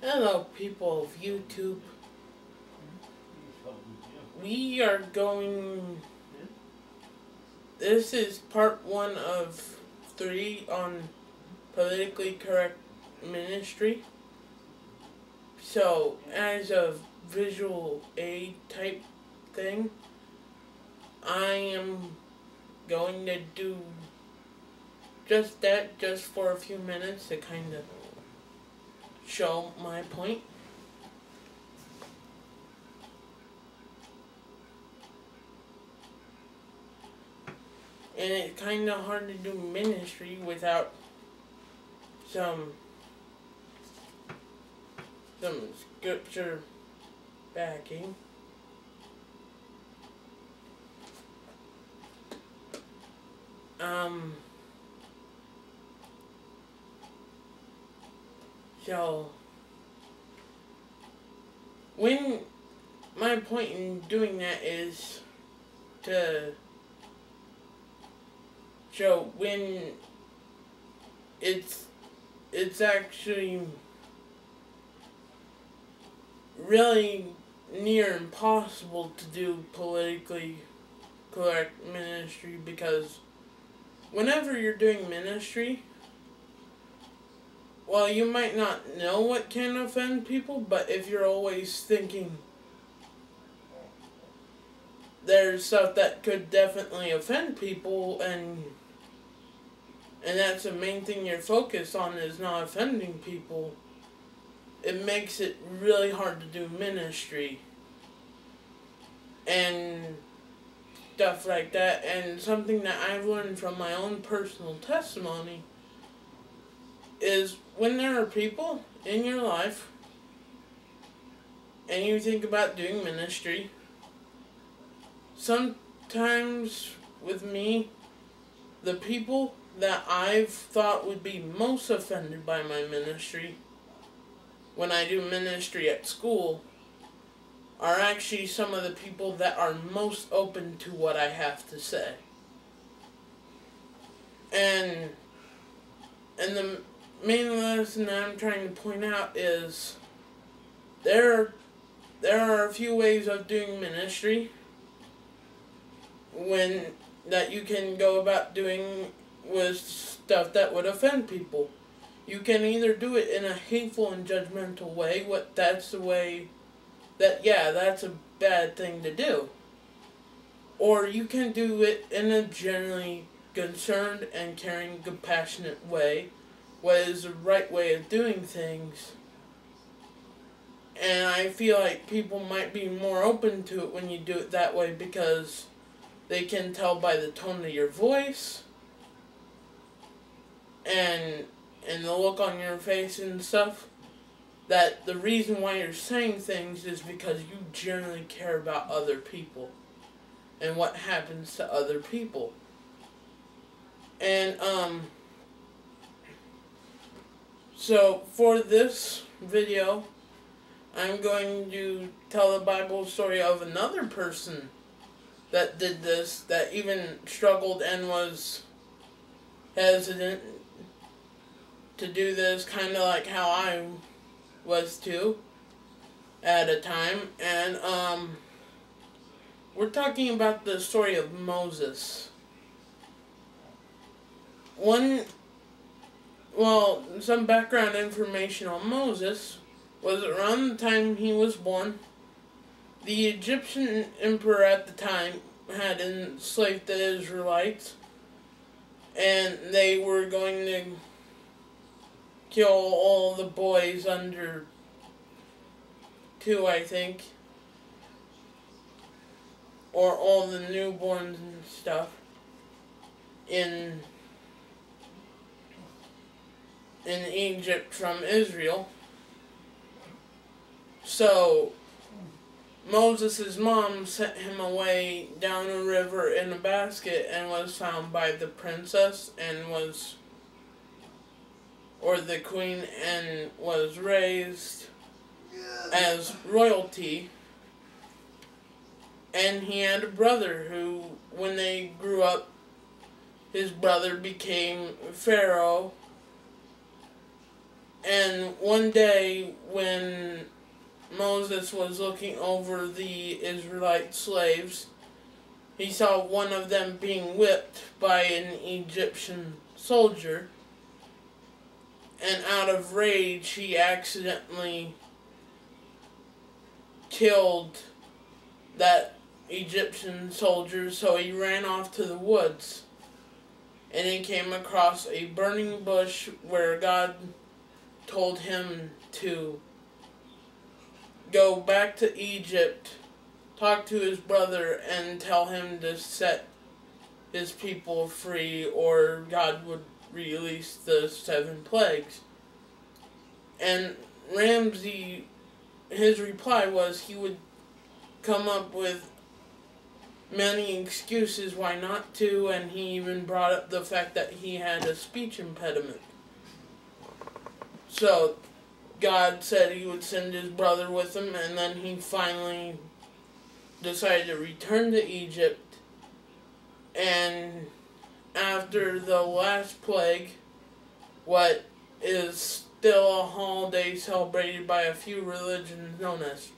Hello, people of YouTube. We are going. This is part 1 of 3 on politically correct ministry. So, as a visual aid type thing, I am going to do just that, just for a few minutes to kind of show my point. And it's kind of hard to do ministry without some scripture backing. So, when my point in doing that is to show when it's actually really near impossible to do politically correct ministry, because whenever you're doing ministry, well, you might not know what can offend people, but if you're always thinking there's stuff that could definitely offend people, and that's the main thing you're focused on, is not offending people, it makes it really hard to do ministry and stuff like that. And something that I've learned from my own personal testimony is when there are people in your life and you think about doing ministry, sometimes with me, the people that I've thought would be most offended by my ministry when I do ministry at school are actually some of the people that are most open to what I have to say. And the main lesson that I'm trying to point out is there are a few ways of doing ministry that you can go about doing with stuff that would offend people. You can either do it in a hateful and judgmental way, that's a bad thing to do. Or you can do it in a generally concerned and caring, compassionate way, what is the right way of doing things. And I feel like people might be more open to it when you do it that way, because they can tell by the tone of your voice and the look on your face and stuff that the reason why you're saying things is because you generally care about other people and what happens to other people. And so for this video, I'm going to tell the Bible story of another person that did this, that even struggled and was hesitant to do this, kind of like how I was too at a time. And we're talking about the story of Moses. Some background information on Moses was around the time he was born, the Egyptian emperor at the time had enslaved the Israelites, and they were going to kill all the boys under 2, I think, or all the newborns and stuff in Egypt from Israel. So Moses' mom sent him away down a river in a basket and was found by the princess or the queen, and was raised as royalty. And he had a brother who, when they grew up, his brother became Pharaoh, And one day when Moses was looking over the Israelite slaves, he saw one of them being whipped by an Egyptian soldier, and out of rage he accidentally killed that Egyptian soldier, so he ran off to the woods, and he came across a burning bush where God told him to go back to Egypt, talk to his brother, and tell him to set his people free, or God would release the 7 plagues. And Ramsey, his reply was he would come up with many excuses why not to, and he even brought up the fact that he had a speech impediment. So God said he would send his brother with him, and then he finally decided to return to Egypt. And after the last plague, what is still a holiday celebrated by a few religions known as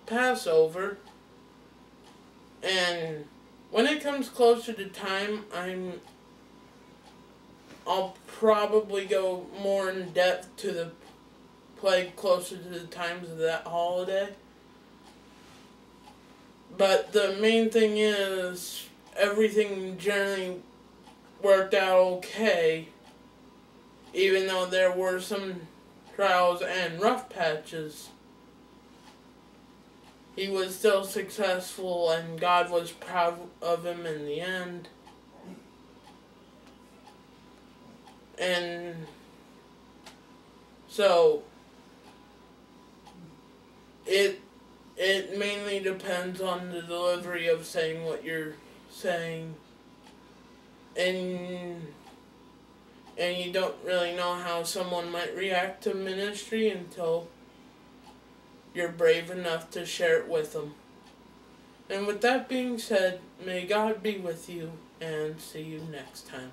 Passover, and when it comes closer to time, I'll probably go more in depth to the plague closer to the times of that holiday. But the main thing is, everything generally worked out okay, even though there were some trials and rough patches. He was still successful, and God was proud of him in the end. And so it mainly depends on the delivery of saying what you're saying, and you don't really know how someone might react to ministry until you're brave enough to share it with them. And with that being said, may God be with you, and see you next time.